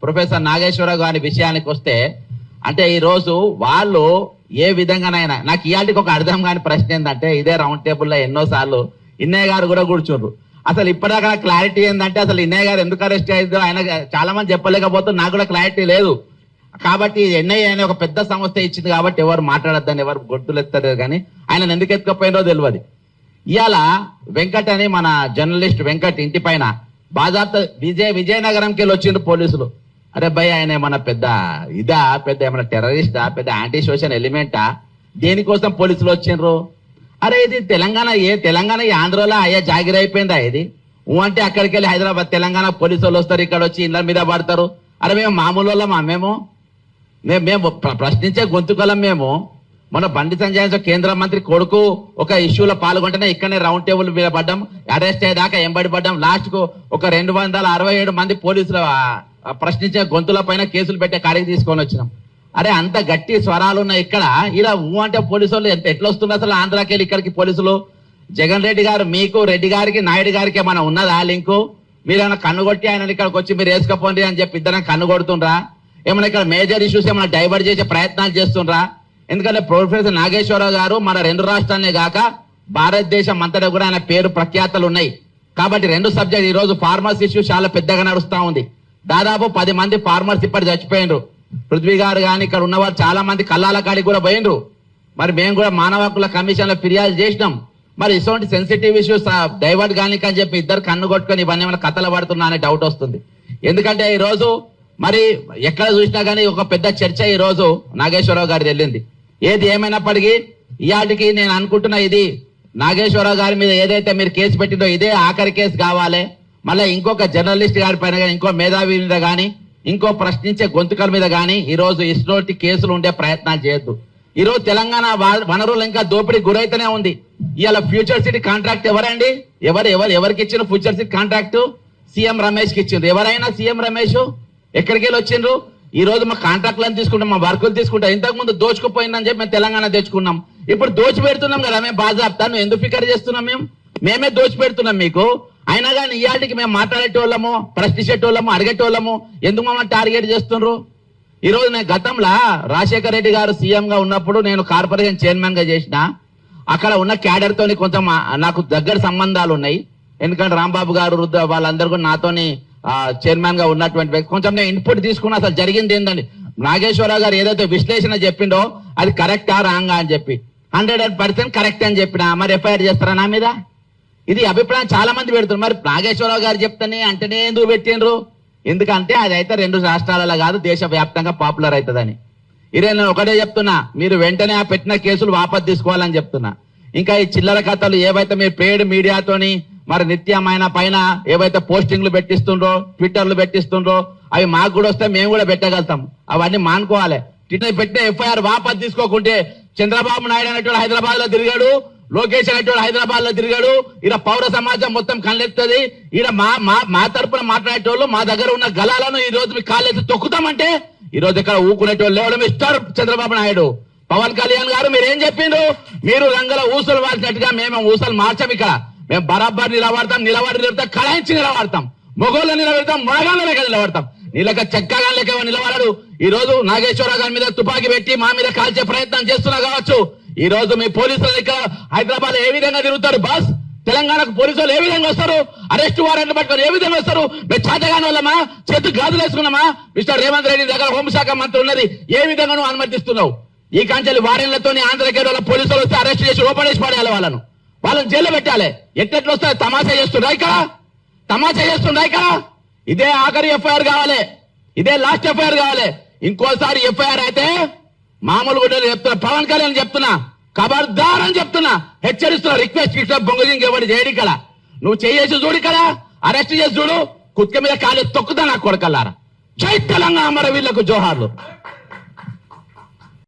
Professor Nageswararao గారి విషయానికి వస్తే అంటే ఈ రోజు వాళ్ళు ఏ విధంగానైనా నాకు ఇయాటికి ఒక అర్థం కాని ప్రశ్న ఏంటంటే ఇదే రౌండ్ టేబుల్ లో ఎన్నోసార్లు ఇన్నయ్య గారు కూడా కూర్చుండ్రు. అసలు ఇప్పటిదాకా క్లారిటీ ఏంటంటే అసలు ఇన్నయ్య గారు ఎందుకు అరెస్ట్ అయ్యిందో ఆయన చాలా మంది చెప్పలేకపోతున్నారు. నాకు కూడా క్లారిటీ లేదు. కాబట్టి ఎన్ఐఏ అనే ఒక పెద్ద సంస్థ ఇచ్చింది కాబట్టి ఎవరు మాట్లాడద్దని ఎవరు గొంతులు ఎత్తారు కానీ ఆయన ఎందుకు ఎత్తుకపోయినో తెలియదు. ఇవాళ వెంకట్ అని మన జర్నలిస్ట్ వెంకట్ ఇంటి పైన బాజాప్త విజయనగరంకి వెళ్ళి వచ్చిండ్రు పోలీసులు. అరే భయ్ ఆయన ఏమన్నా పెద్ద పెద్ద ఏమన్నా టెర్రరిస్టా, పెద్ద యాంటీ సోషల్ ఎలిమెంటా, దేనికోసం పోలీసులు వచ్చిండ్రు? అరే ఇది తెలంగాణ ఆంధ్రలో అయ్యా జాగిరైపోయిందా ఇది? అంటే అక్కడికి వెళ్ళి హైదరాబాద్ తెలంగాణ పోలీసులు వస్తారు, ఇక్కడ వచ్చి ఇళ్ళ మీద పడతారు. అరే మేము మామూలు వాళ్ళమా? మేము ప్రశ్నించే గొంతుకలం. మేము మన బండి సంజయ్ కేంద్ర మంత్రి కొడుకు ఒక ఇష్యూలో పాల్గొంటేనే ఇక్కడనే రౌండ్ టేబుల్ మీద పడ్డాం, అరెస్ట్ అయ్యేదాకా ఎంబడి పడ్డాం. లాస్ట్ కు ఒక 267 మంది పోలీసులు ప్రశ్నించే గొంతుల పైన కేసులు పెట్టే కాడికి తీసుకొని వచ్చినాం. అరే అంత గట్టి స్వరాలు ఉన్నాయి ఇక్కడ. ఇలా అంటే పోలీసు వాళ్ళు ఎట్లా వస్తున్నారు అసలు ఆంధ్రాకి వెళ్ళి ఇక్కడికి పోలీసులు? జగన్ రెడ్డి గారు మీకు రెడ్డి గారికి నాయుడు గారికి ఏమైనా ఉన్నదా లింకు? మీరేమైనా కన్నుగొట్టి ఆయన ఇక్కడికి వచ్చి మీరు వేసుకపోండి అని చెప్పి ఇద్దరం కన్ను కొడుతుండ్రా? ఏమైనా ఇక్కడ మేజర్ ఇష్యూస్ ఏమైనా డైవర్ట్ చేసే ప్రయత్నాలు చేస్తుండ్రా? ఎందుకంటే ప్రొఫెసర్ నాగేశ్వరరావు గారు మన 2 రాష్ట్రాలనే కాక భారతదేశం అంతటా కూడా ఆయన పేరు ప్రఖ్యాతలు ఉన్నాయి. కాబట్టి 2 సబ్జెక్ట్ ఈ రోజు ఫార్మర్స్ ఇష్యూ చాలా పెద్దగా నడుస్తా ఉంది. దాదాపు 10 మంది ఫార్మర్స్ ఇప్పటి చచ్చిపోయినరు. పృథ్వీ గారు కానీ ఇక్కడ ఉన్నవారు చాలా మంది కల్లాల కాడికి కూడా పోయినరు. మరి మేము కూడా మానవ హక్కుల కమిషన్ లో ఫిర్యాదు చేసినాం. మరి ఇటువంటి సెన్సిటివ్ ఇష్యూస్ డైవర్ట్ కానీ అని చెప్పి ఇద్దరు కన్ను కొట్టుకొని ఇవన్నీ ఏమైనా కథలు పడుతున్నా అనే డౌట్ వస్తుంది. ఎందుకంటే ఈ రోజు మరి ఎక్కడ చూసినా కానీ ఒక పెద్ద చర్చ ఈ రోజు నాగేశ్వరరావు గారి వెళ్ళింది. ఏది ఏమైనప్పటికీ ఇయాటికి నేను అనుకుంటున్నా ఇది నాగేశ్వరరావు గారి మీద ఏదైతే మీరు కేసు పెట్టిందో ఇదే ఆఖరి కేసు కావాలి. మళ్ళీ ఇంకొక జర్నలిస్ట్ గారి పైన కానీ ఇంకో మేధావి మీద కానీ ఇంకో ప్రశ్నించే గొంతుకల మీద కానీ ఈ రోజు ఇటువంటి కేసులు ఉండే ప్రయత్నాలు చేయొద్దు. ఈ రోజు తెలంగాణ వనరులు ఇంకా దోపిడీ గురైతేనే ఉంది. ఇవాళ ఫ్యూచర్ సిటీ కాంట్రాక్ట్ ఎవరండి? ఎవరికి ఇచ్చిన future city contract? CM Ramesh కి ఇచ్చిండ్రు. ఎవరైనా సీఎం రమేష్ ఎక్కడికి వెళ్ళి వచ్చిండ్రు? ఈ రోజు మా కాంట్రాక్ట్లను తీసుకుంటాం, మా వర్కులు తీసుకుంటాం. ఇంతకు ముందు దోచుకుపోయిందని చెప్పి మేము తెలంగాణ తెచ్చుకున్నాం. ఇప్పుడు దోచి పెడుతున్నాం కదా మేము బాజాప్తా. నువ్వు ఎందుకు ఫికర్ చేస్తున్నాం? మేమే దోచి పెడుతున్నాం మీకు. అయినా కానీ ఇయాటికి మేము మాట్లాడేటోళ్ళము, ప్రశ్నించేటోళ్ళము, అడిగేటోళ్ళము ఎందుకు మమ్మల్ని టార్గెట్ చేస్తుండ్రు? ఈ రోజు నేను గతంలో రాజశేఖర రెడ్డి గారు సీఎం గా ఉన్నప్పుడు నేను కార్పొరేషన్ చైర్మన్ గా చేసిన. అక్కడ ఉన్న క్యాడర్ తోని కొంచెం నాకు దగ్గర సంబంధాలు ఉన్నాయి. ఎందుకంటే రాంబాబు గారు వాళ్ళందరూ కూడా నాతోని చైర్మన్ గా ఉన్నటువంటి వ్యక్తి. కొంచెం నేను ఇన్పుట్ తీసుకున్నా అసలు జరిగింది ఏంటండి. నాగేశ్వరరావు గారు ఏదైతే విశ్లేషణ చెప్పిండో అది కరెక్టా రాంగా అని చెప్పి 100% కరెక్ట్ అని చెప్పిన. మరి ఎఫ్ఐఆర్ చేస్తారా నా మీద? ఇది అభిప్రాయం చాలా మంది పెడుతున్నారు. మరి నాగేశ్వరరావు గారు చెప్తానే అంటేనే ఎందుకు పెట్టిండ్రు? ఎందుకంటే అది అయితే 2 రాష్ట్రాలలో కాదు దేశ వ్యాప్తంగా పాపులర్ అవుతుందని. ఇదే నేను ఒకటే చెప్తున్నా, మీరు వెంటనే ఆ పెట్టిన కేసులు వాపసు తీసుకోవాలని చెప్తున్నా. ఇంకా ఈ చిల్లర కథలు ఏవైతే మీరు పేడ్ మీడియాతోని మరి నిత్యమైన పైన ఏవైతే పోస్టింగ్లు పెట్టిస్తుండ్రో, ట్విట్టర్లు పెట్టిస్తుండ్రో అవి మాకు కూడా వస్తే మేము కూడా పెట్టగలుగుతాం. అవన్నీ మానుకోవాలి. పెట్టిన ఎఫ్ఐఆర్ వాపసు తీసుకోకుంటే చంద్రబాబు నాయుడు అనేటువంటి హైదరాబాద్ లో తిరిగాడు, లోకేష్ అనేటువంటి హైదరాబాద్ లో తిరిగాడు. ఈడ పౌర సమాజం మొత్తం కళ్ళెత్తది. ఈడ మా తరపున మాట్లాడేటోళ్ళు మా దగ్గర ఉన్న గలాలను ఈ రోజు మీ కాళ్ళెత్తి తొక్కుతామంటే ఈ రోజు ఇక్కడ ఊకునేటోళ్ళు ఎవరు? మిస్టర్ చంద్రబాబు నాయుడు, పవన్ కళ్యాణ్ గారు మీరేం చెప్పిండ్రు? మీరు రంగుల ఊసలు మార్చినట్టుగా మేము ఊసలు మార్చాం. ఇక్కడ మేము బరాబర్ నిలబడతాం, కళాయించి నిలబడతాం, మొగోళ్ళు నిలబెడతాం, మొనగాళ్ళ లెక్క నిలబడతాం. నీళ్ళక చెక్కగా లెక్క నిలబడడు. ఈ రోజు నాగేశ్వరరావు గారి మీద తుపాకీ పెట్టి మా మీద కాల్చే ప్రయత్నం చేస్తున్నా కావచ్చు. ఈ రోజు మీ పోలీసులు ఇక్కడ హైదరాబాద్ ఏ విధంగా తిరుగుతారు బాస్? తెలంగాణకు పోలీసులు ఏ విధంగా వస్తారు? అరెస్ట్ వారెంట్లు పట్టుకొని ఏ విధంగా వస్తారు? మేము చేతగాని వాళ్ళమా? చేతుకు గాజులు వేసుకున్నామా? మిస్టర్ రేవంత్ రెడ్డి దగ్గర హోంశాఖ మంత్రి ఉన్నది, ఏ విధంగా నువ్వు అనుమతిస్తున్నావు? ఈ కాంచెల్లి వారెంట్లతోని ఆంధ్రకేరళ పోలీసులు వస్తే అరెస్ట్ చేసి ఓపెనేసి పడేయాలి, వాళ్ళని జైల్లో పెట్టాలి. ఎట్లెట్లు వస్తే తమాషా చేస్తుండ్రా ఇక్కడ? ఇదే ఆఖరి ఎఫ్ఐఆర్ కావాలి, ఇదే లాస్ట్ ఎఫ్ఐఆర్ కావాలి. ఇంకోసారి ఎఫ్ఐఆర్ అయితే మామూలు కూడా చెప్తున్నా, పవన్ కళ్యాణ్ చెప్తున్నా, ఖబర్దార్ అని చెప్తున్నా, హెచ్చరిస్తున్నా, రిక్వెస్ట్ బొంగజింగ్ ఎవరు చేయడు ఇక్కడ. నువ్వు చేసి చూడు, ఇక్కడ అరెస్ట్ చేసి చూడు, కుత్క మీద కాలు తొక్కుతా నా కొడకల్లారా. జై తెలంగాణ, అమరవీరులకు జోహార్లు.